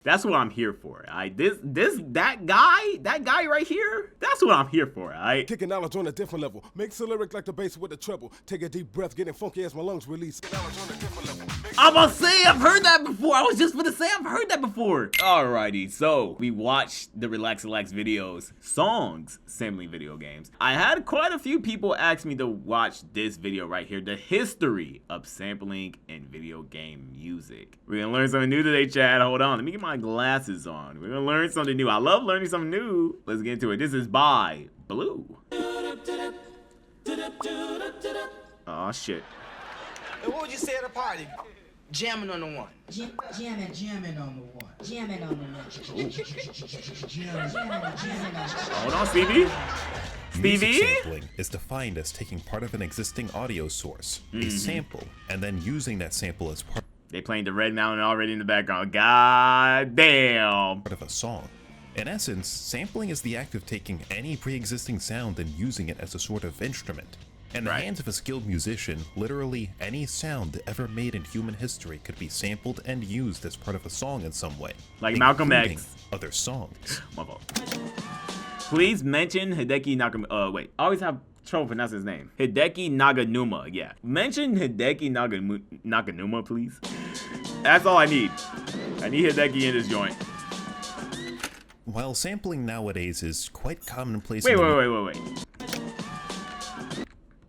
That's what I'm here for. That guy right here. That's what I'm here for. Kicking knowledge on a different level. Makes the lyric like the bass with the treble. Take a deep breath, getting funky as my lungs release. Knowledge on a different level. I'm gonna say I've heard that before. I was just gonna say I've heard that before. Alrighty, so we watched the Relax videos, songs sampling video games. I had quite a few people ask me to watch this video right here, the history of sampling in video game music. We're gonna learn something new today, Chad. Hold on, let me get my glasses on. We're gonna learn something new. I love learning something new. Let's get into it. This is by Blue. Oh shit. And what would you say at a party? Jamming on the one. Jamming on the one. Jamming on the one. Hold on, Stevie. Music sampling is defined as taking part of an existing audio source, a sample, and then using that sample as part They playing the Red Mountain already in the background. God damn. of a song. In essence, sampling is the act of taking any pre-existing sound and using it as a sort of instrument. In the hands of a skilled musician, literally any sound ever made in human history could be sampled and used as part of a song in some way. Like Malcolm including X. Other songs. My fault. Please mention Hideki Naganuma. Wait, I always have trouble pronouncing his name. Hideki Naganuma, yeah. Mention Hideki Naganuma, please. That's all I need. I need Hideki in this joint. While sampling nowadays is quite commonplace Wait.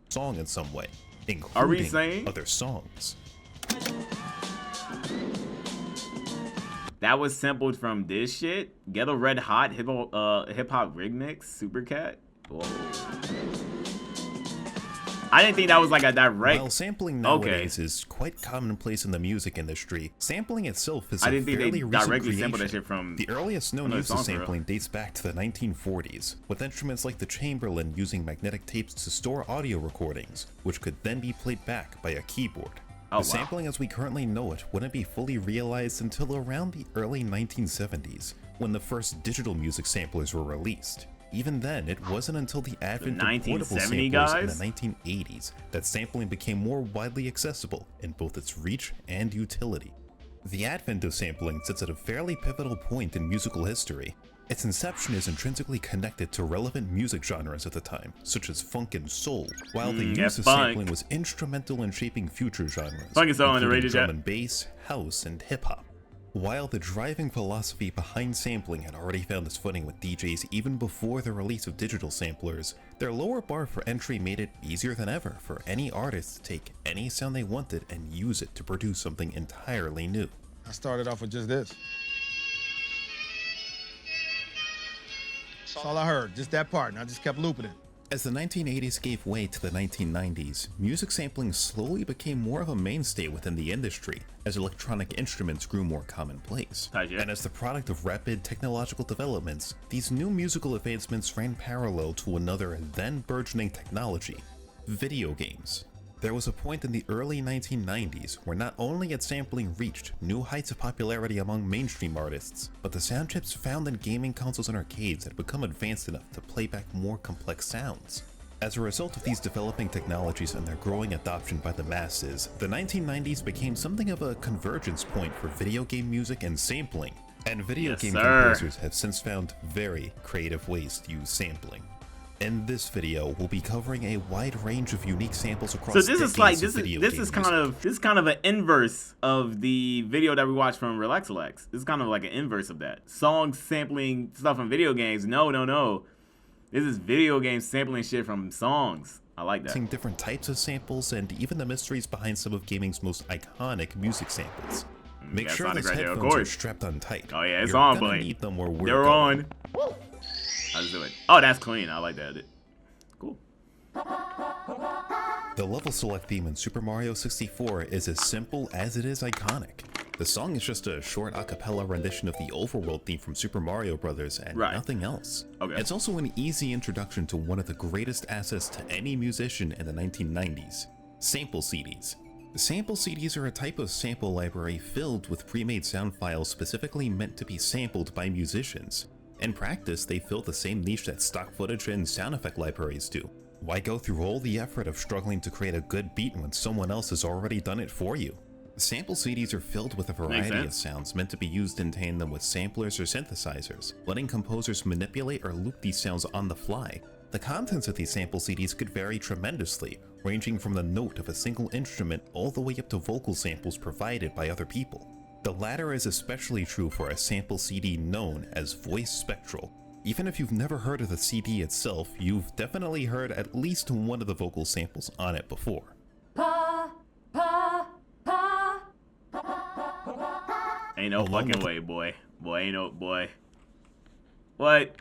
song in some way, Are we including saying other songs. that was sampled from this shit? Ghetto Red Hot hip hop remix, Supercat? Whoa. I didn't think that was like a direct. While sampling nowadays is quite commonplace in the music industry, sampling itself is I a didn't think fairly they recent directly creation. sampled that shit from The earliest known another use of song for real. sampling dates back to the 1940s, with instruments like the Chamberlain using magnetic tapes to store audio recordings, which could then be played back by a keyboard. Oh, wow. The sampling as we currently know it wouldn't be fully realized until around the early 1970s, when the first digital music samplers were released. Even then, it wasn't until the advent of portable 1970 samplers guys? in the 1980s that sampling became more widely accessible in both its reach and utility. The advent of sampling sits at a fairly pivotal point in musical history. Its inception is intrinsically connected to relevant music genres at the time, such as funk and soul, while the use of funk. sampling was instrumental in shaping future genres, Funk is so including underrated, drum yeah. and bass, house, and hip-hop. While the driving philosophy behind sampling had already found its footing with DJs even before the release of digital samplers, their lower bar for entry made it easier than ever for any artist to take any sound they wanted and use it to produce something entirely new. I started off with just this. That's all I heard, just that part, and I just kept looping it. As the 1980s gave way to the 1990s, music sampling slowly became more of a mainstay within the industry as electronic instruments grew more commonplace. And as the product of rapid technological developments, these new musical advancements ran parallel to another then burgeoning technology: video games. There was a point in the early 1990s where not only had sampling reached new heights of popularity among mainstream artists, but the sound chips found in gaming consoles and arcades had become advanced enough to play back more complex sounds. As a result of these developing technologies and their growing adoption by the masses, the 1990s became something of a convergence point for video game music and sampling, and video game composers have since found very creative ways to use sampling. In this video, we'll be covering a wide range of unique samples across. So this is like this is kind of an inverse of the video that we watched from Relax. This is kind of like an inverse of that. Songs sampling stuff from video games. No. This is video games sampling shit from songs. I like that. Different types of samples and even the mysteries behind some of gaming's most iconic music samples. Make sure those headphones are strapped on tight. Oh yeah, it's You're on, gonna buddy. need them where we're They're going. on. Let's do it. Oh, that's clean. I like that. Cool. The level select theme in Super Mario 64 is as simple as it is iconic. The song is just a short a cappella rendition of the overworld theme from Super Mario Bros. And nothing else. Okay. It's also an easy introduction to one of the greatest assets to any musician in the 1990s: sample CDs. Sample CDs are a type of sample library filled with pre-made sound files specifically meant to be sampled by musicians. In practice, they fill the same niche that stock footage and sound effect libraries do. Why go through all the effort of struggling to create a good beat when someone else has already done it for you? Sample CDs are filled with a variety of sounds meant to be used in tandem with samplers or synthesizers, letting composers manipulate or loop these sounds on the fly. The contents of these sample CDs could vary tremendously, ranging from the note of a single instrument all the way up to vocal samples provided by other people. The latter is especially true for a sample CD known as voice spectral. Even if you've never heard of the CD itself, you've definitely heard at least one of the vocal samples on it before. Ain't no fucking way, boy. Boy, ain't no, boy. What?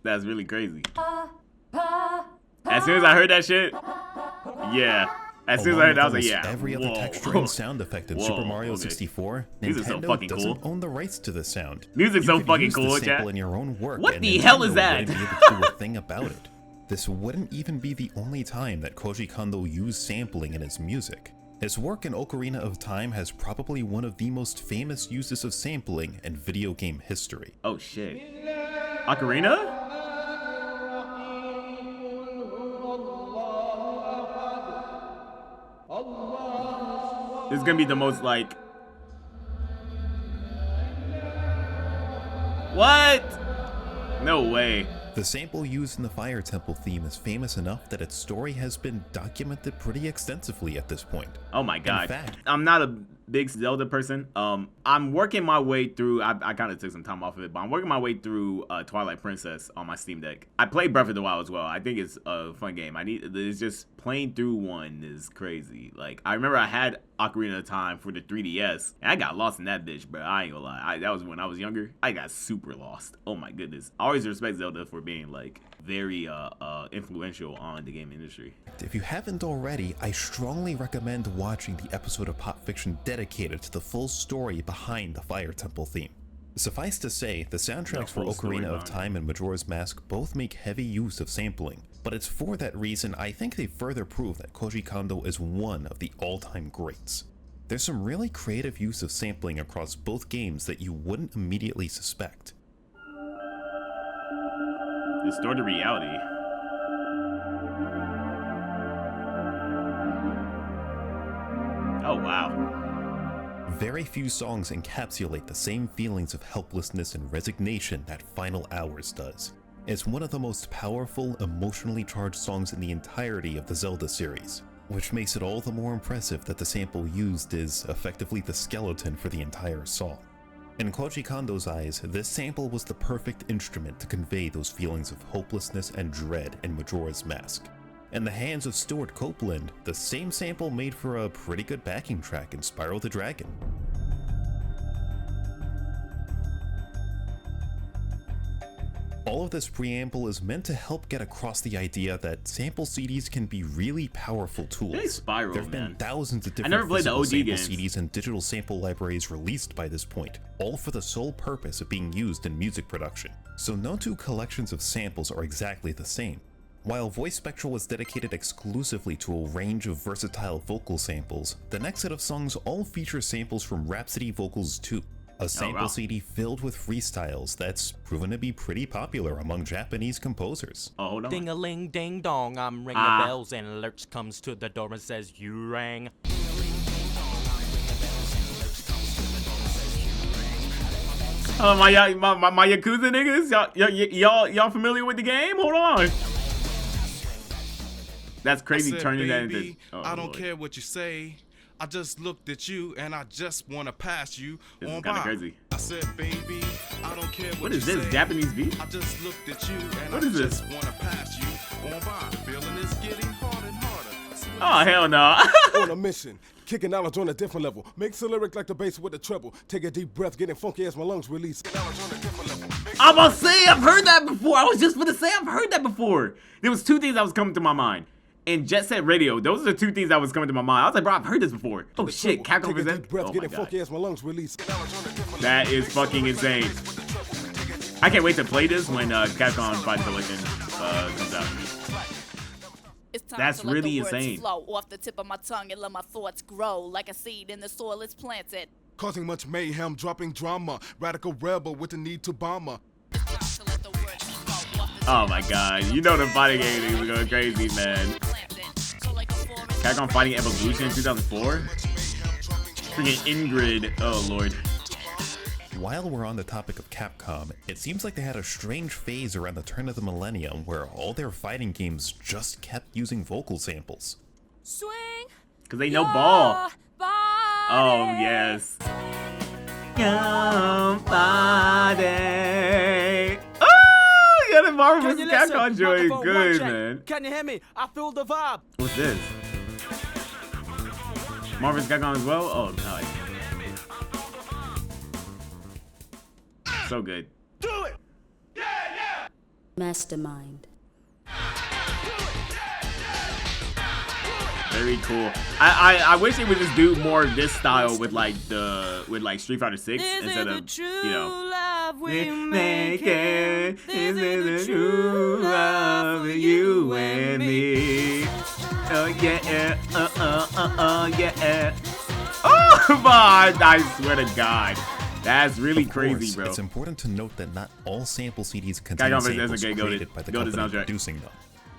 That's really crazy. As soon as I heard that shit, yeah. As soon as I heard that, I was like, yeah. Every other texture and sound effect in Super Mario 64, Nintendo doesn't own the rights to the sound. Music's so fucking cool, chat. In your own work, what the hell is that? Wouldn't be able to do a thing about it. This wouldn't even be the only time that Koji Kondo used sampling in his music. His work in Ocarina of Time has probably one of the most famous uses of sampling in video game history. Oh shit. Ocarina? This is gonna be the most like... What? No way. The sample used in the Fire Temple theme is famous enough that its story has been documented pretty extensively at this point. Oh my god. In fact, I'm not a big Zelda person. I'm working my way through, I kind of took some time off of it, but I'm working my way through Twilight Princess on my Steam Deck. I played Breath of the Wild as well. I think it's a fun game. It's just playing through one is crazy. Like, I remember I had Ocarina of Time for the 3DS, and I got lost in that bitch, bro. I ain't gonna lie. That was when I was younger. I got super lost. Oh my goodness. I always respect Zelda for being like very influential on the game industry. If you haven't already, I strongly recommend watching the episode of Pop Fiction dedicated to the full story behind the Fire Temple theme. Suffice to say, the soundtracks for Ocarina of Time and Majora's Mask both make heavy use of sampling, but it's for that reason I think they further prove that Koji Kondo is one of the all-time greats. There's some really creative use of sampling across both games that you wouldn't immediately suspect. Distorted reality. Oh wow. Very few songs encapsulate the same feelings of helplessness and resignation that Final Hours does. It's one of the most powerful, emotionally charged songs in the entirety of the Zelda series, which makes it all the more impressive that the sample used is effectively the skeleton for the entire song. In Koji Kondo's eyes, this sample was the perfect instrument to convey those feelings of hopelessness and dread in Majora's Mask. In the hands of Stuart Copeland, the same sample made for a pretty good backing track in Spyro the Dragon. All of this preamble is meant to help get across the idea that sample CDs can be really powerful tools. Hey, Spyro, there have been thousands of different physical sample games. CDs and digital sample libraries released by this point, all for the sole purpose of being used in music production. So no two collections of samples are exactly the same. While Voice Spectral was dedicated exclusively to a range of versatile vocal samples, the next set of songs all feature samples from Rhapsody Vocals 2, a sample CD filled with freestyles that's proven to be pretty popular among Japanese composers. Oh, hold on. Ding-a-ling, ding-dong, I'm ringing the bells, and Lurch comes to the door and says, you rang. My Yakuza niggas? Y'all familiar with the game? Hold on. That's crazy turning that into... Oh, I don't care what you say. I just looked at you and I just want to pass you this on is kind by. of crazy. I said, baby, I don't care what is you this, say. Japanese beat? I just looked at you and what I is this? just want to pass you on by. Feeling is getting harder and harder. Oh, hell no. On a mission, kicking knowledge on a different level. Makes a lyric like the bass with the treble. Take a deep breath, getting funky as my lungs release. I'm about to say, I've heard that before. I was just going to say, I've heard that before. There was two things that was coming to my mind. And Jet Set Radio, those are the two things that was coming to my mind. I was like, bro, I've heard this before. Oh shit, Capcom presents. Oh my god. Funky as my lungs release. That is fucking insane. I can't wait to play this when Capcom Fighting Collection comes out. That's really insane. Flow off the tip of my tongue and let my thoughts grow like a seed in the soil it's planted. Causing much mayhem, dropping drama. Radical rebel with the need to bomb her. Oh my god, you know the fighting game is going crazy, man. Capcom Fighting Evolution 2004? Freaking Ingrid. Oh, Lord. While we're on the topic of Capcom, it seems like they had a strange phase around the turn of the millennium where all their fighting games just kept using vocal samples. Swing. Because they know ball. Body. Oh, yes. Somebody. Oh, yeah, the Marvel vs. Capcom joint is good, man. Can you hear me? I feel the vibe. What's this? Marvel vs. Capcom as well? Oh, God. So good. Do it! Yeah, yeah! Mastermind. Very cool. I wish they would just do more of this style with like Street Fighter 6 instead of, you know, love we make it. This is the true love of you and me. Oh yeah, yeah. Oh my! I swear to God. That's really crazy, bro. It's important to note that not all sample CDs contain samples created by the company producing them.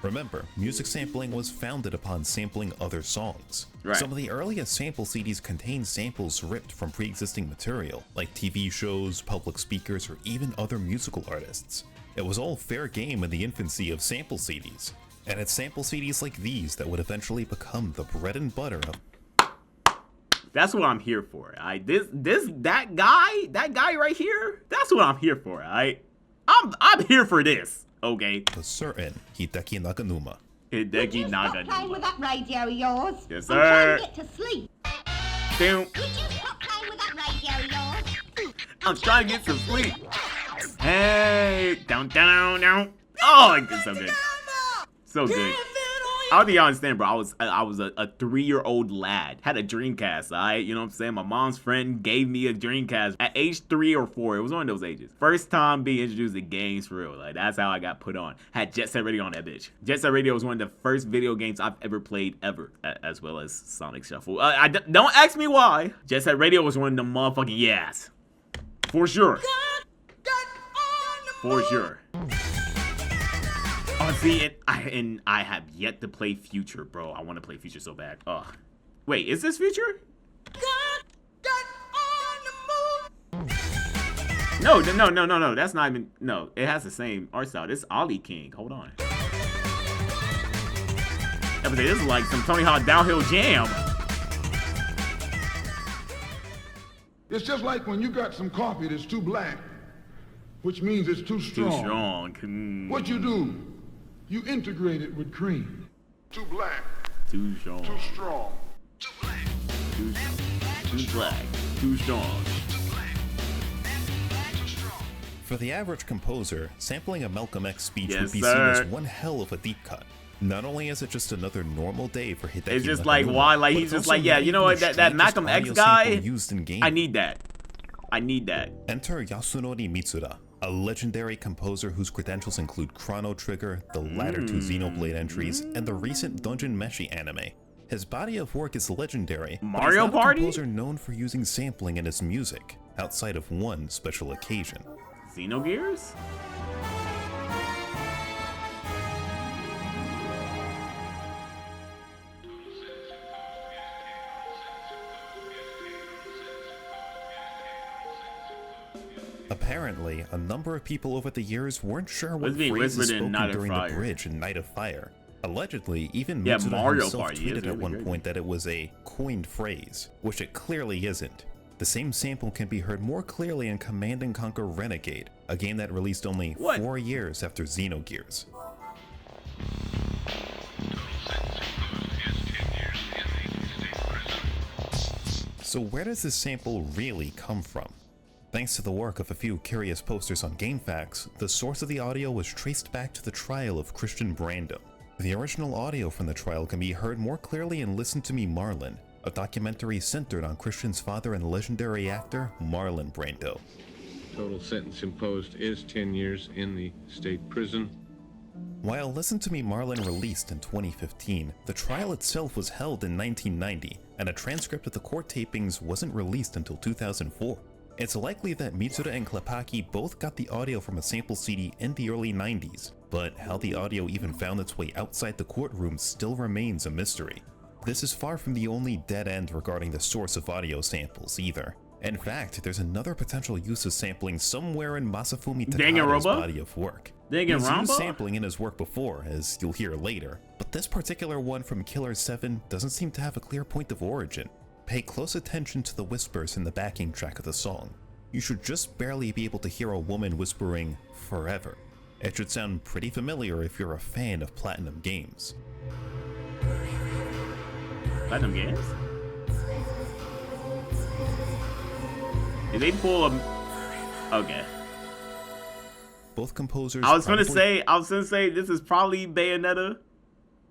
Remember, music sampling was founded upon sampling other songs. Right. Some of the earliest sample CDs contain samples ripped from pre-existing material, like TV shows, public speakers, or even other musical artists. It was all fair game in the infancy of sample CDs, and it's sample CDs like these that would eventually become the bread and butter of. That's what I'm here for. That guy right here. That's what I'm here for. I'm here for this. Okay. A certain Hideki Naganuma. Hideki Stop playing with that radio of yours. Yes, I'm trying sir. to get to sleep. Damn. Would you stop playing with that radio of yours? I'm trying to get some sleep. Hey, down. Oh, it's so good. So good. I don't think you understand, bro. I was a 3-year-old lad. Had a Dreamcast, alright? You know what I'm saying? My mom's friend gave me a Dreamcast at age 3 or 4. It was one of those ages. First time being introduced to games for real. Like, that's how I got put on. Had Jet Set Radio on that bitch. Jet Set Radio was one of the first video games I've ever played ever, as well as Sonic Shuffle. Don't ask me why. Jet Set Radio was one of the motherfucking yes. For sure. For sure. Oh, see, and I have yet to play Future, bro. I want to play Future so bad. Ugh. Wait, is this Future? No. That's not even. No, it has the same art style. This is Ollie King. Hold on. This is like some Tony Hawk Downhill Jam. It's just like when you got some coffee that's too black, which means it's too strong. Too strong. What you do? You integrate it with cream. Too black. Too strong. Too strong. Too black. Too black. Too strong. For the average composer, sampling a Malcolm X speech Yes, would be sir. seen as one hell of a deep cut. Not only is it just another normal day for Hideki It's just Naganuma, like, why? Like, but he's it's just also like, yeah, you know what? maybe the That Malcolm strangest X audio guy, sample used in game. I need that. I need that. Enter Yasunori Mitsuda, a legendary composer whose credentials include Chrono Trigger, the latter two Xenoblade entries, and the recent Dungeon Meshi anime. His body of work is legendary, Mario but he's not Party? a composer known for using sampling in his music, outside of one special occasion. Xenogears? Apparently, a number of people over the years weren't sure what What's being phrases whispered in spoken Night of during Fire? the bridge in Night of Fire. Allegedly, even Yeah, Mitsuda Mario himself Party is tweeted really at one good. point that it was a coined phrase, which it clearly isn't. The same sample can be heard more clearly in Command & Conquer Renegade, a game that released only 4 years after Xenogears. So where does this sample really come from? Thanks to the work of a few curious posters on GameFAQs, the source of the audio was traced back to the trial of Christian Brando. The original audio from the trial can be heard more clearly in Listen to Me Marlon, a documentary centered on Christian's father and legendary actor Marlon Brando. Total sentence imposed is 10 years in the state prison. While Listen to Me Marlon released in 2015, the trial itself was held in 1990, and a transcript of the court tapings wasn't released until 2004. It's likely that Mitsuda and Klepacki both got the audio from a sample CD in the early 90s, but how the audio even found its way outside the courtroom still remains a mystery. This is far from the only dead end regarding the source of audio samples either. In fact, there's another potential use of sampling somewhere in Masafumi Takada's body of work. He's used sampling in his work before, as you'll hear later, but this particular one from Killer 7 doesn't seem to have a clear point of origin. Pay close attention to the whispers in the backing track of the song. You should just barely be able to hear a woman whispering, "forever." It should sound pretty familiar if you're a fan of Platinum Games. Platinum Games? Did they pull a... Okay. Both composers. I was gonna say this is probably Bayonetta.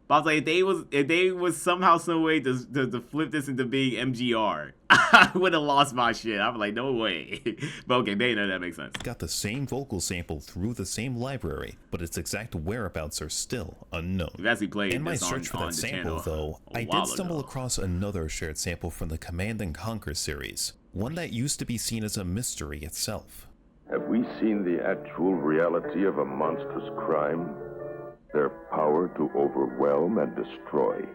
But I was like, if they was somehow some way to flip this into being MGR, I would have lost my shit. I was like, no way. But okay, Bayonetta, that makes sense. Got the same vocal sample through the same library, but its exact whereabouts are still unknown. We've actually played in my search for that sample, though, I did stumble across another shared sample from the Command & Conquer series, one that used to be seen as a mystery itself. Have we seen the actual reality of a monstrous crime? Their power to overwhelm and destroy.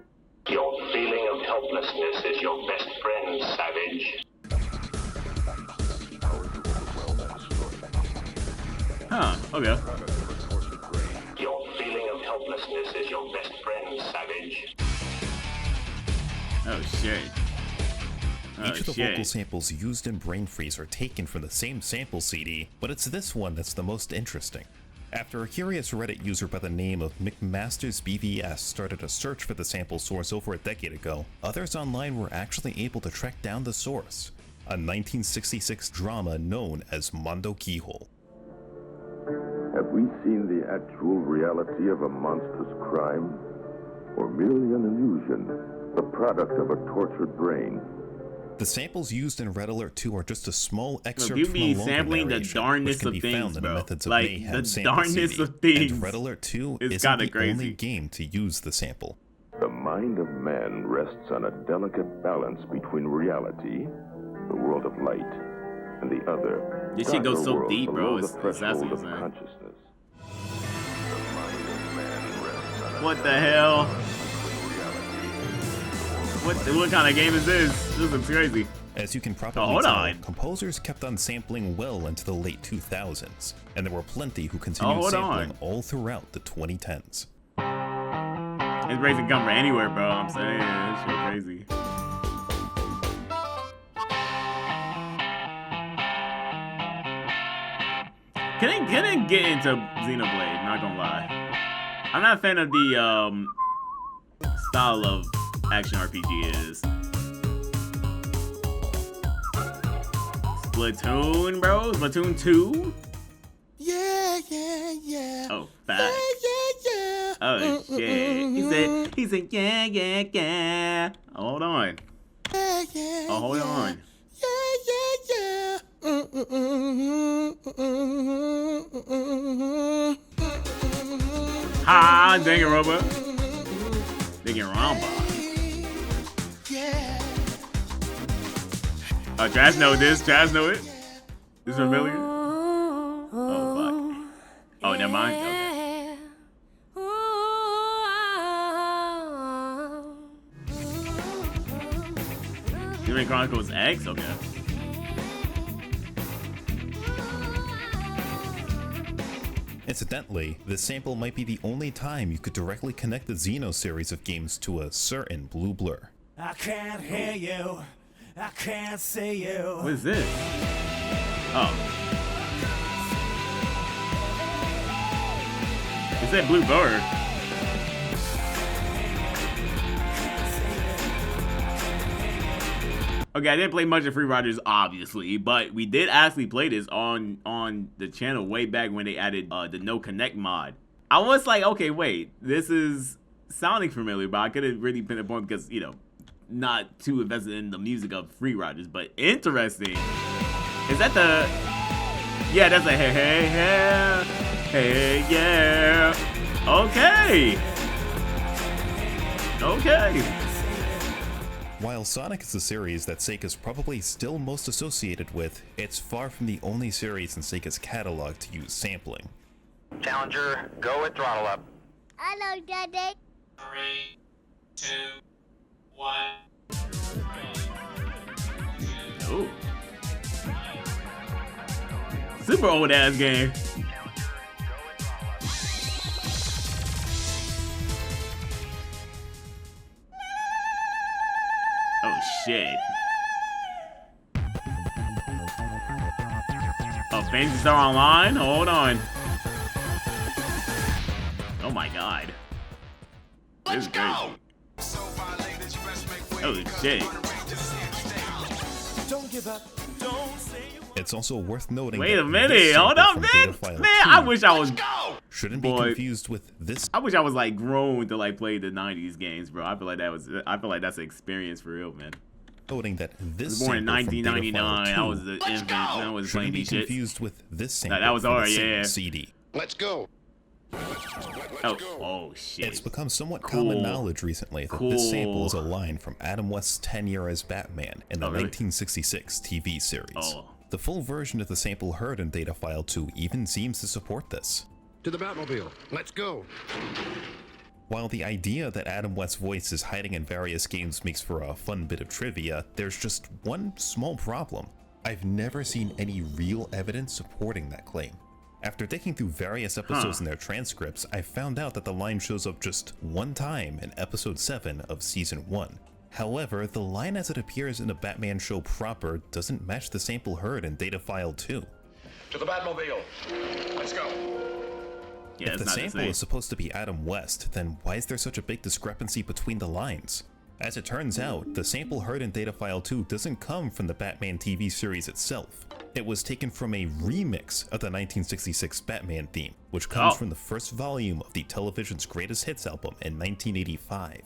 Your feeling of helplessness is your best friend, savage. Huh, okay. Your feeling of helplessness is your best friend, savage. Oh shit. Each of the vocal samples used in Brain Freeze are taken from the same sample CD, but it's this one that's the most interesting. After a curious Reddit user by the name of McMastersBVS started a search for the sample source over a decade ago, others online were actually able to track down the source, a 1966 drama known as Mondo Keyhole. Have we seen the actual reality of a monstrous crime? Or merely an illusion, the product of a tortured brain? The samples used in Red Alert 2 are just a small excerpt you from be a longer sampling the narration, darndest which can of be things, found in bro. Methods of Like Mayhem the sample darndest CD. of things. And Red Alert 2 is isn't the crazy. only game to use the sample. The mind of man rests on a delicate balance between reality, the world of light, and the other. This shit goes so world deep, bro. below the It's threshold of fascinating. consciousness. What the hell? What kind of game is this? This looks crazy. As you can probably tell, composers kept on sampling well into the late 2000s, and there were plenty who continued sampling all throughout the 2010s. Inspiration come from anywhere, bro. I'm saying, this shit crazy. Can I get into Xenoblade? Not gonna lie, I'm not a fan of the style of action RPG it is. Splatoon, bro? Splatoon 2? Yeah, yeah, yeah. Oh, facts. Yeah. Oh, shit. He said, yeah, yeah, yeah. Hold on. Yeah, yeah. Oh, hold on. Yeah. Ha, dang it, Robot. Dang it, Ramba. Oh, Trash know this. Trash know it. This familiar? Oh, fuck. Oh, never mind. Okay. Human Chronicles X? Okay. Incidentally, this sample might be the only time you could directly connect the Xeno series of games to a certain blue blur. I can't hear you. I can't see you. What is this? Oh. It said blue blur. Okay, I didn't play much of Free Riders, obviously, but we did actually play this on the channel way back when they added the No Connect mod. I was like, okay, wait, this is sounding familiar, but I couldn't really pinpoint because, you know, not too invested in the music of Free Riders, but interesting. Is that the... Yeah, that's a hey, hey, hey, hey, yeah. Okay. Okay. While Sonic is the series that Sega's probably still most associated with, it's far from the only series in Sega's catalog to use sampling. Challenger, go with throttle up. Hello, Daddy. 3, 2, Ooh. Super old ass game. Oh shit. Oh, Fantasy Star Online? Hold on. Oh my god. This is crazy. Oh shit. Don't give up. Don't say you It's also worth noting. Wait a that minute. this Hold up, sample from man. Datafile Man, 2 I wish I was. Shouldn't Boy. be confused with this. I wish I was like grown to like play the 90s games, bro. I feel like that's an experience for real, man. Noting that I this was born in sample from 1999. Datafile I was an 2 infant. I was playing shouldn't be these shits. confused with this sample That was from the hard, same yeah. CD. Let's go. Oh shit. It's become somewhat Cool. common knowledge recently that this sample is a line from Adam West's tenure as Batman in the really? 1966 TV series. Oh. The full version of the sample heard in Datafile 2 even seems to support this. To the Batmobile. Let's go. While the idea that Adam West's voice is hiding in various games makes for a fun bit of trivia, there's just one small problem. I've never seen any real evidence supporting that claim. After digging through various episodes and their transcripts, I found out that the line shows up just one time in episode 7 of season 1. However, the line as it appears in the Batman show proper doesn't match the sample heard in Datafile 2. To the Batmobile. Let's go. Yeah, If the sample is supposed to be Adam West, then why is there such a big discrepancy between the lines? As it turns out, the sample heard in Datafile 2 doesn't come from the Batman TV series itself. It was taken from a remix of the 1966 Batman theme, which comes from the first volume of the television's greatest hits album in 1985.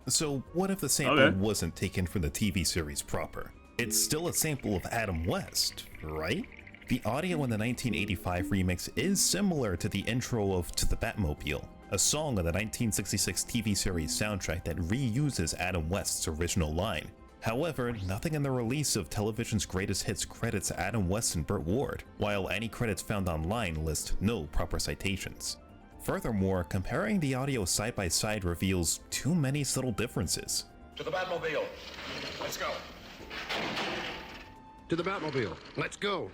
So what if the sample wasn't taken from the TV series proper? It's still a sample of Adam West, right? The audio in the 1985 remix is similar to the intro of To the Batmobile, a song of the 1966 TV series soundtrack that reuses Adam West's original line. However, nothing in the release of television's greatest hits credits Adam West and Burt Ward, while any credits found online list no proper citations. Furthermore, comparing the audio side by side reveals too many subtle differences. To the Batmobile. Let's go. To the Batmobile. Let's go.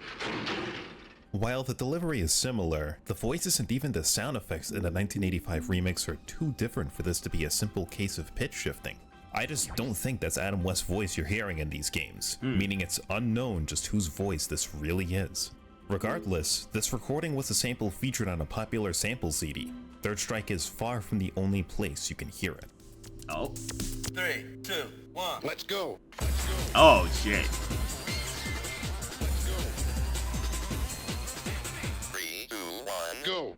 While the delivery is similar, the voices and even the sound effects in the 1985 remix are too different for this to be a simple case of pitch shifting. I just don't think that's Adam West's voice you're hearing in these games, meaning it's unknown just whose voice this really is. Regardless, this recording was a sample featured on a popular sample CD. Third Strike is far from the only place you can hear it. Oh. 3, 2, 1. Let's go. Oh shit. 3, 2, 1. Go.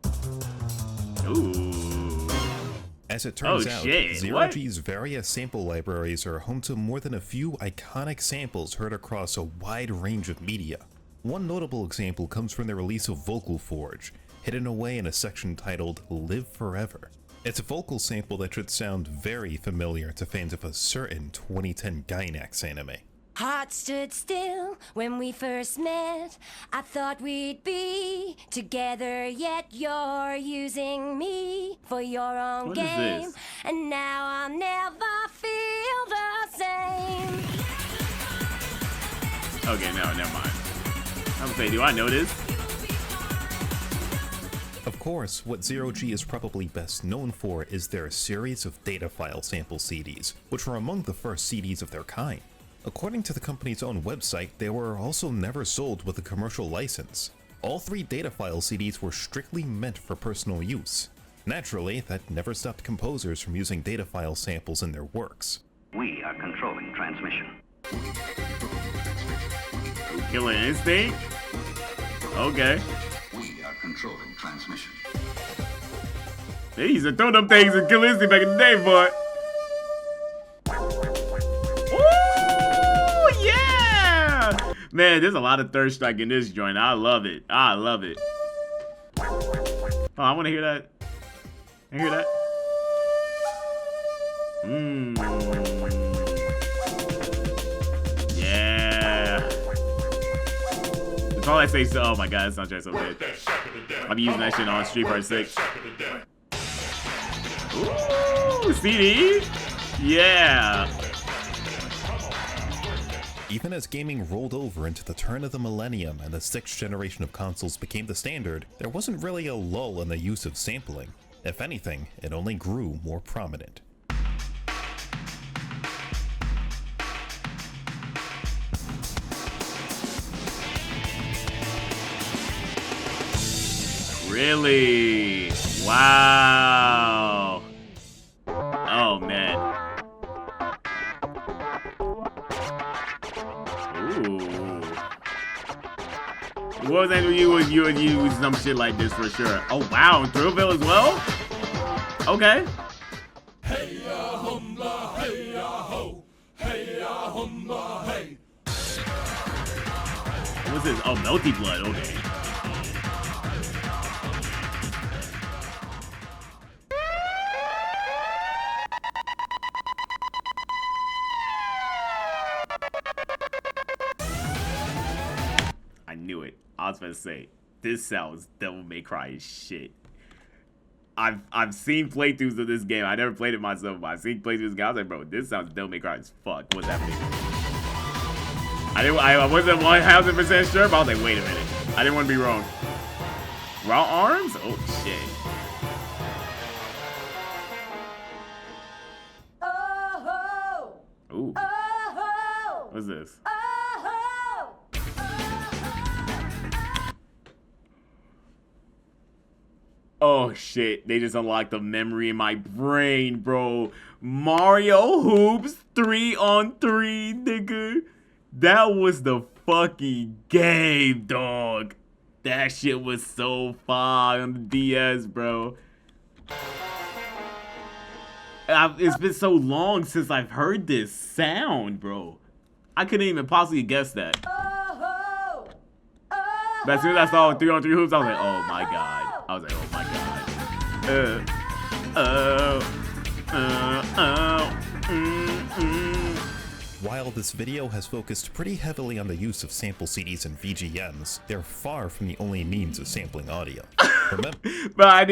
Ooh. As it turns out, Zero What? G's various sample libraries are home to more than a few iconic samples heard across a wide range of media. One notable example comes from the release of Vocal Forge, hidden away in a section titled Live Forever. It's a vocal sample that should sound very familiar to fans of a certain 2010 Gainax anime. Heart stood still when we first met. I thought we'd be together, yet you're using me for your own What is game. this? And now I'll never feel the same. Okay, no, never mind. I was gonna say, do I know this? Of course, what Zero G is probably best known for is their series of Datafile sample CDs, which were among the first CDs of their kind. According to the company's own website, they were also never sold with a commercial license. All 3 Datafile CDs were strictly meant for personal use. Naturally, that never stopped composers from using Datafile samples in their works. We are controlling transmission. Killer Instinct? Okay. We are controlling transmission. They used to throw them things in Killer Instinct back in the day, boy. Ooh, yeah! Man, there's a lot of Third Strike in this joint. I love it. I love it. Oh, I want to hear that. I hear that. Yeah. That's all I say. So, oh my god, that soundtrack's so good. I'll be using that shit on Street Fighter 6. Ooh, CD? Yeah. Even as gaming rolled over into the turn of the millennium and the 6th generation of consoles became the standard, there wasn't really a lull in the use of sampling. If anything, it only grew more prominent. Really? Wow. Oh man. Ooh. What was that? You would use some shit like this for sure. Oh wow, Thrillville as well? Okay. Hey humma, hey ho, hey humma, hey. What's this? Oh, Melty Blood. Okay. I knew it. I was gonna say, this sounds Devil May Cry as shit. I've seen playthroughs of this game. I never played it myself, but I've seen playthroughs of this game. I was like, bro, this sounds Devil May Cry as fuck. What's happening? I wasn't 1,000% sure, but I was like, wait a minute. I didn't want to be wrong. Raw arms? Oh shit. Ooh. What's this? Oh shit, they just unlocked a memory in my brain, bro. Mario Hoops 3-on-3, nigga. That was the fucking game, dog. That shit was so fire on the DS, bro. It's been so long since I've heard this sound, bro. I couldn't even possibly guess that. But as soon as I saw 3-on-3 hoops, I was like, oh my god. I was like, oh my god. While this video has focused pretty heavily on the use of sample CDs and VGMs, they're far from the only means of sampling audio. Remember? I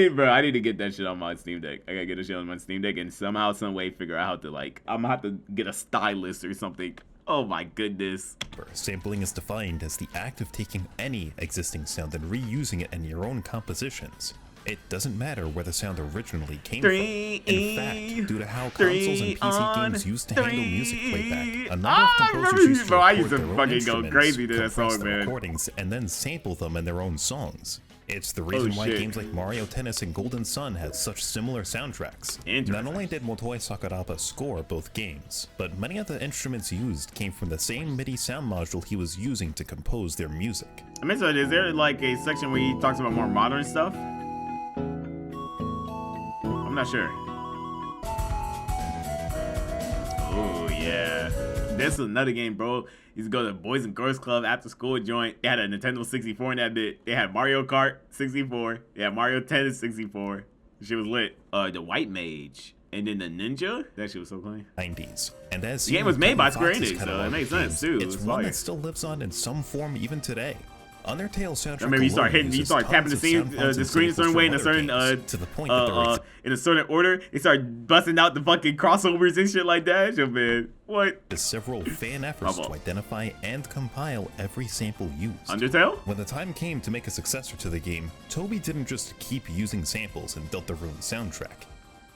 need to get that shit on my Steam Deck. I gotta get that shit on my Steam Deck and somehow, some way figure out how to, like, I'm gonna have to get a stylus or something. Oh my goodness. Sampling is defined as the act of taking any existing sound and reusing it in your own compositions. It doesn't matter where the sound originally came from. In fact, due to how consoles and PC games used to handle music playback, a number of composers used to record their own instruments, compress the recordings, and then sample them in their own songs. It's the reason why games like Mario Tennis and Golden Sun had such similar soundtracks. Not only did Motoi Sakuraba score both games, but many of the instruments used came from the same MIDI sound module he was using to compose their music. I mean, so is there like a section where he talks about more modern stuff? I'm not sure. Oh yeah. This is another game, bro. You used to go to the Boys and Girls Club after school joint. They had a Nintendo 64 in that bit. They had Mario Kart 64. They had Mario Tennis 64. She was lit. The White Mage. And then the Ninja. That shit was so funny. 90s. And as the game was made by Square Enix, so it makes sense too. It's one that still lives on in some form even today. Undertale soundtrack. Or maybe you start tapping the screen a certain way in a certain to the point that in a certain order. They start busting out the fucking crossovers and shit like that. Yo, man, what? There's several fan efforts to identify and compile every sample used. Undertale? When the time came to make a successor to the game, Toby didn't just keep using samples in Deltarune's soundtrack.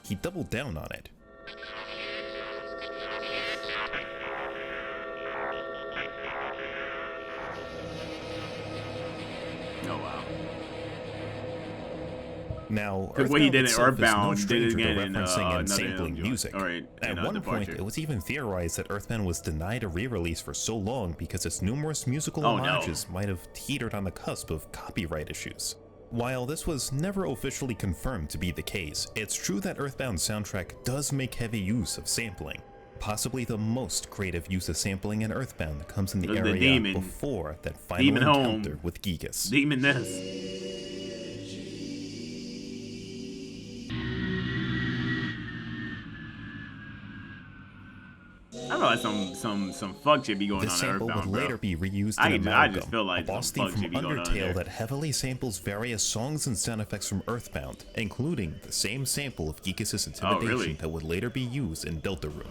He doubled down on it. Oh wow. Now, because what he did in Earthbound did it again in referencing and sampling music. Right, at one point, it was even theorized that Earthbound was denied a re-release for so long because its numerous musical homages might have teetered on the cusp of copyright issues. While this was never officially confirmed to be the case, it's true that Earthbound's soundtrack does make heavy use of sampling. Possibly the most creative use of sampling in Earthbound comes in the area before that final encounter with Gigas. Demon Nest. I know that's some fuck shit be going this on in Earthbound, Earthbound, bro. Later be reused in I just feel like a boss some theme fuck shit from be going on there. Undertale that heavily samples various songs and sound effects from Earthbound, including the same sample of Gigas' intimidation that would later be used in Deltarune.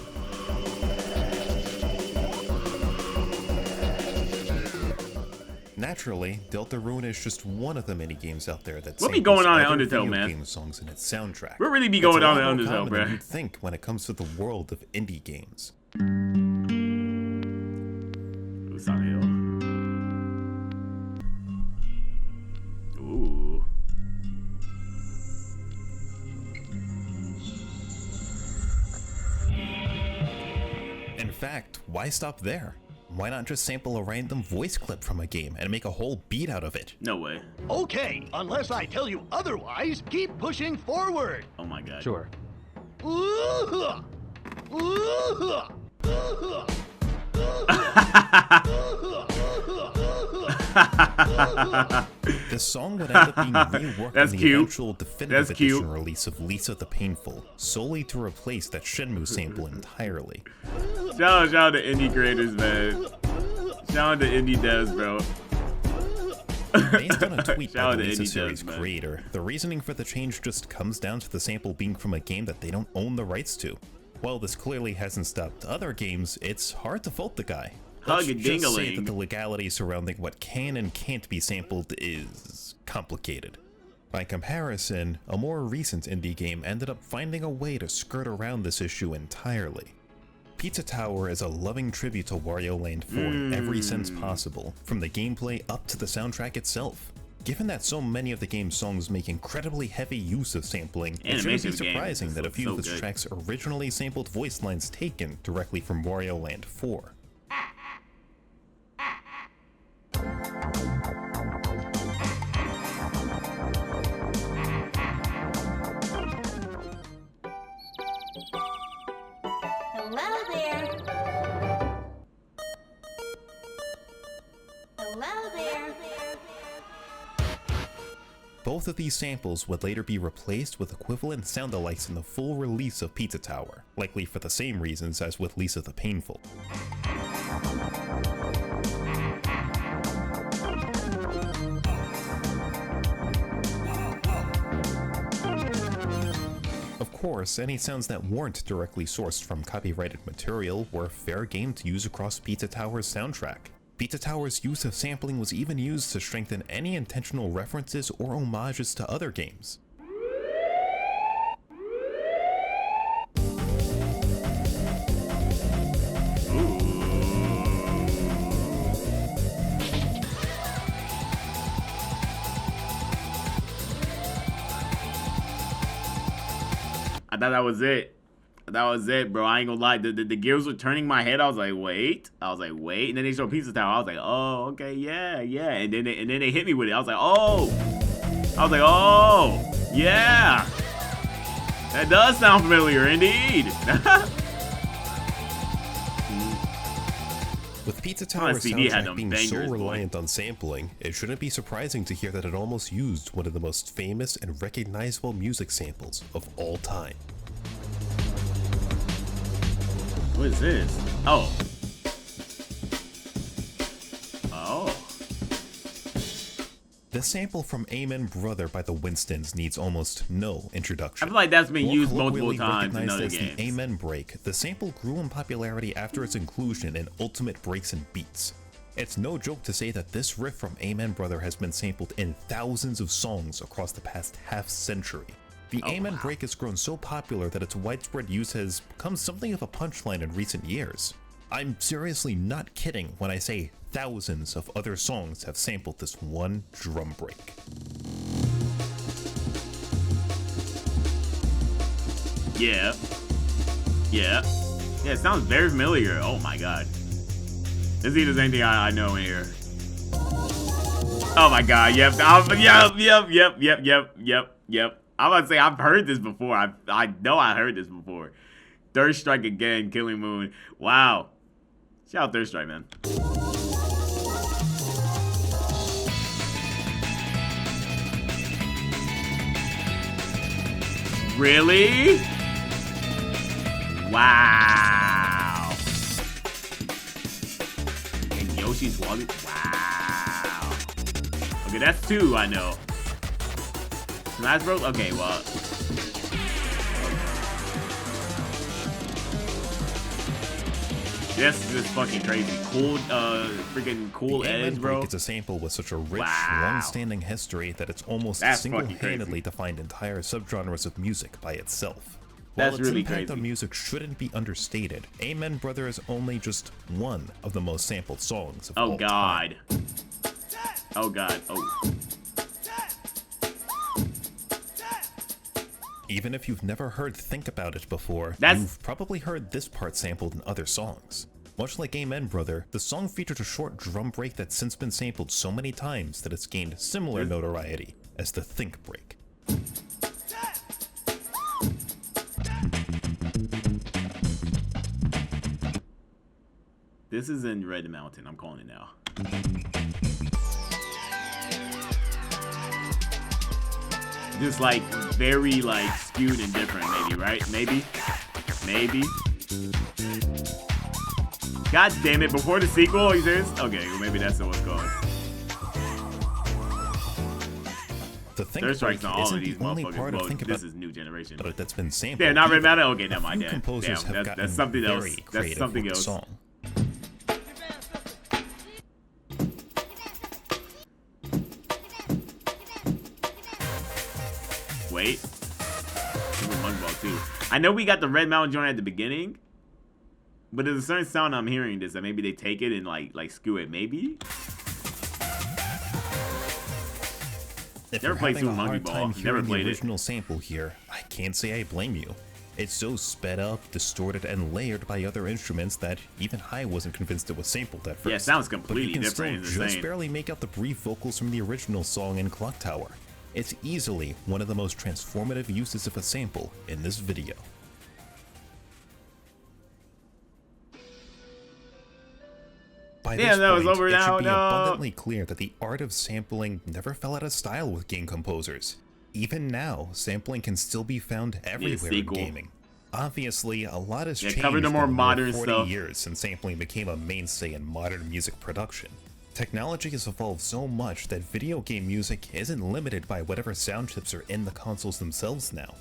Naturally, Deltarune is just one of the many games out there that what be going on in other Undertale, video man? game songs in its soundtrack. What really be going on in Undertale, bro? bro? You'd think when it comes to the world of indie games. Ooh, Silent Hill. Ooh. In fact, why stop there? Why not just sample a random voice clip from a game and make a whole beat out of it? No way. Okay, unless I tell you otherwise, keep pushing forward. Oh my god. Sure. The song would end up being reworked That's in the cute. eventual definitive That's cute. edition release of Lisa the Painful, solely to replace that Shenmue sample entirely. Shout out to indie creators, man. Shout out to indie devs, bro. Based on a tweet Shout by out the to Lisa indie series devs, man. creator, the reasoning for the change just comes down to the sample being from a game that they don't own the rights to. While this clearly hasn't stopped other games, it's hard to fault the guy. Let's just say Hug-a-ding-a-ling. that the legality surrounding what can and can't be sampled is complicated. By comparison, a more recent indie game ended up finding a way to skirt around this issue entirely. Pizza Tower is a loving tribute to Wario Land 4 in every sense possible, from the gameplay up to the soundtrack itself. Given that so many of the game's songs make incredibly heavy use of sampling, it shouldn't be surprising that a few of its tracks originally sampled voice lines taken directly from Wario Land 4. Hello there. Hello there. Both of these samples would later be replaced with equivalent sound-alikes in the full release of Pizza Tower, likely for the same reasons as with Lisa the Painful. Of course, any sounds that weren't directly sourced from copyrighted material were fair game to use across Pizza Tower's soundtrack. Pizza Tower's use of sampling was even used to strengthen any intentional references or homages to other games. I thought that was it. That was it, bro. I ain't gonna lie. The gears were turning my head. I was like, wait. And then they showed Pizza Tower. I was like, oh, okay, yeah. And then they hit me with it. I was like, oh, yeah. That does sound familiar, indeed. With Pizza Tower's CD had soundtrack them being bangers, so boy. reliant on sampling, it shouldn't be surprising to hear that it almost used one of the most famous and recognizable music samples of all time. What is this? Oh. The sample from Amen Brother by the Winstons needs almost no introduction. I feel like that's been More used multiple colloquially times in recognized other as games. the Amen Break, the sample grew in popularity after its inclusion in Ultimate Breaks and Beats. It's no joke to say that this riff from Amen Brother has been sampled in thousands of songs across the past half-century. The Amen Break has grown so popular that its widespread use has become something of a punchline in recent years. I'm seriously not kidding when I say thousands of other songs have sampled this one drum break. Yeah. It sounds very familiar. Oh my god. This is the same thing I know in here. Oh my god, yep. I'm about to say I've heard this before. I know I heard this before. Third Strike again, Killing Moon. Wow. Shout out Third Strike, man. Really? Wow. And Yoshi's Wally. Wow. Okay, that's two, I know. Smash Bros? Okay, well. This is fucking crazy. Cool, freaking cool edge, bro. Break is a sample with such a rich, Wow. long-standing history that it's almost That's single-handedly defined entire subgenres of music by itself. That's While its really impact crazy. on music shouldn't be understated, Amen Brother is only just one of the most sampled songs of all time. Oh god. Oh. Even if you've never heard Think About It before, you've probably heard this part sampled in other songs. Much like Amen Brother, the song featured a short drum break that's since been sampled so many times that it's gained similar notoriety as the Think break. This is in Red Mountain. I'm calling it now. Just like very like skewed and different, maybe, right? Maybe. God damn it! Before the sequel, are you serious? Okay, well, maybe that's what's going. The Think Third Strike's break not all isn't of these the only motherfuckers. part of Well, Think About this is new generation. It that's been sampled. Yeah, not Red either. Mountain. Okay, never A mind. few Damn, composers have damn. gotten That's something else. very That's creative something with the else. song. Wait. Super Monkey Ball too. I know we got the Red Mountain joint at the beginning, but there's a certain sound I'm hearing this that maybe they take it and like skew it. Maybe. If Never you're played having Super a Monkey hard Ball. time Never hearing played the it. original sample here, I can't say I blame you. It's so sped up, distorted, and layered by other instruments that even I wasn't convinced it was sampled at first. Yeah, it sounds But completely you can different. It's still just insane. barely make out the brief vocals from the original song in Clock Tower. It's easily one of the most transformative uses of a sample in this video. By Damn, this that was point, over it now, should be no. abundantly clear that the art of sampling never fell out of style with game composers. Even now, sampling can still be found everywhere in sequel. gaming. Obviously, a lot has changed cover the more in the modern 40 stuff. years since sampling became a mainstay in modern music production. Technology has evolved so much that video game music isn't limited by whatever sound chips are in the consoles themselves now.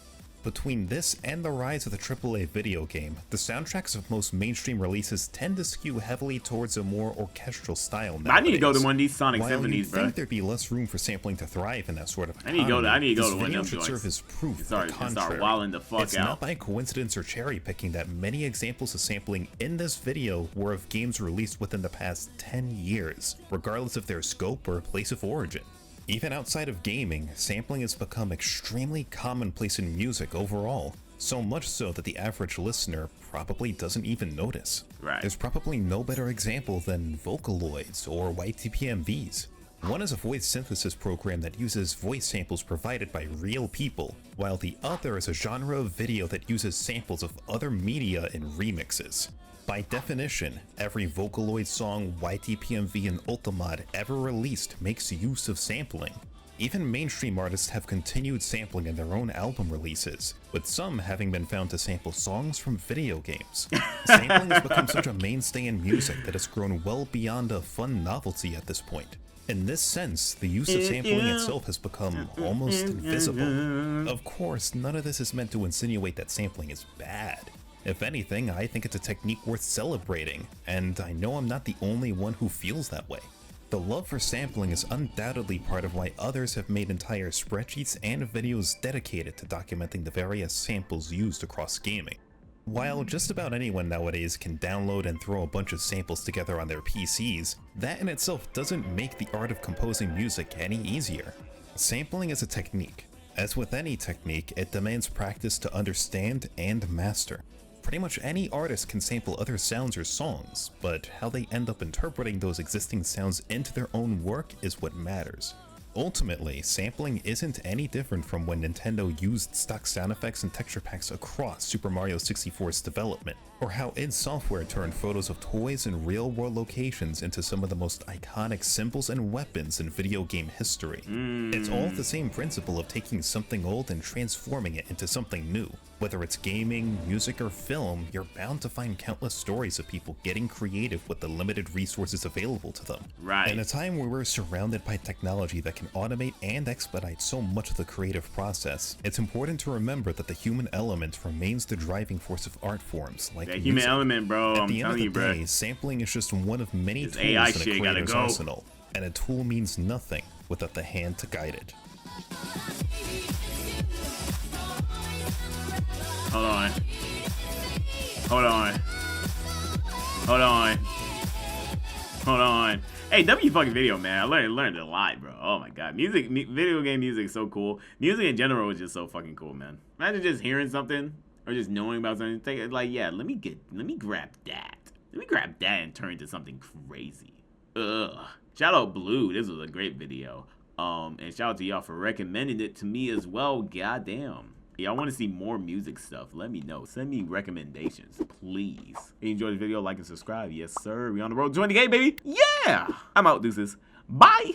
Between this and the rise of the AAA video game, the soundtracks of most mainstream releases tend to skew heavily towards a more orchestral style nowadays. I need to go to one of these Sonic While Symphonies, you'd bro. think there'd be less room for sampling to thrive in that sort of I need to go to one of this them video joints. should serve as proof to Start the contrary. wilding the fuck It's out. not by coincidence or cherry picking that many examples of sampling in this video were of games released within the past 10 years, regardless of their scope or place of origin. Even outside of gaming, sampling has become extremely commonplace in music overall, so much so that the average listener probably doesn't even notice. Right. There's probably no better example than Vocaloids or YTPMVs. One is a voice synthesis program that uses voice samples provided by real people, while the other is a genre of video that uses samples of other media in remixes. By definition, every Vocaloid song, YTPMV, and Ultimod ever released makes use of sampling. Even mainstream artists have continued sampling in their own album releases, with some having been found to sample songs from video games. Sampling has become such a mainstay in music that it's grown well beyond a fun novelty at this point. In this sense, the use of sampling itself has become almost invisible. Of course, none of this is meant to insinuate that sampling is bad. If anything, I think it's a technique worth celebrating, and I know I'm not the only one who feels that way. The love for sampling is undoubtedly part of why others have made entire spreadsheets and videos dedicated to documenting the various samples used across gaming. While just about anyone nowadays can download and throw a bunch of samples together on their PCs, that in itself doesn't make the art of composing music any easier. Sampling is a technique. As with any technique, it demands practice to understand and master. Pretty much any artist can sample other sounds or songs, but how they end up interpreting those existing sounds into their own work is what matters. Ultimately, sampling isn't any different from when Nintendo used stock sound effects and texture packs across Super Mario 64's development, or how id Software turned photos of toys and real-world locations into some of the most iconic symbols and weapons in video game history. It's all the same principle of taking something old and transforming it into something new. Whether it's gaming, music, or film, you're bound to find countless stories of people getting creative with the limited resources available to them. Right. In a time where we're surrounded by technology that can automate and expedite so much of the creative process, it's important to remember that the human element remains the driving force of art forms like that music. human element, bro. At I'm the end of telling the you, day, bro. sampling is just one of many This tools AI in a shit gotta creator's go. arsenal, and a tool means nothing without the hand to guide it. Hold on. Hold on. Hold on. Hold on. Hey, W fucking video, man. I learned a lot, bro. Oh my god. Video game music is so cool. Music in general is just so fucking cool, man. Imagine just hearing something or just knowing about something. Think like, yeah, let me grab that. Let me grab that and turn it into something crazy. Ugh. Shout out Blue. This was a great video. And shout out to y'all for recommending it to me as well. Goddamn. Y'all want to see more music stuff, let me know. Send me recommendations, please. If you enjoyed the video, like and subscribe. Yes, sir. We on the road to 20K, baby. Yeah. I'm out, deuces. Bye.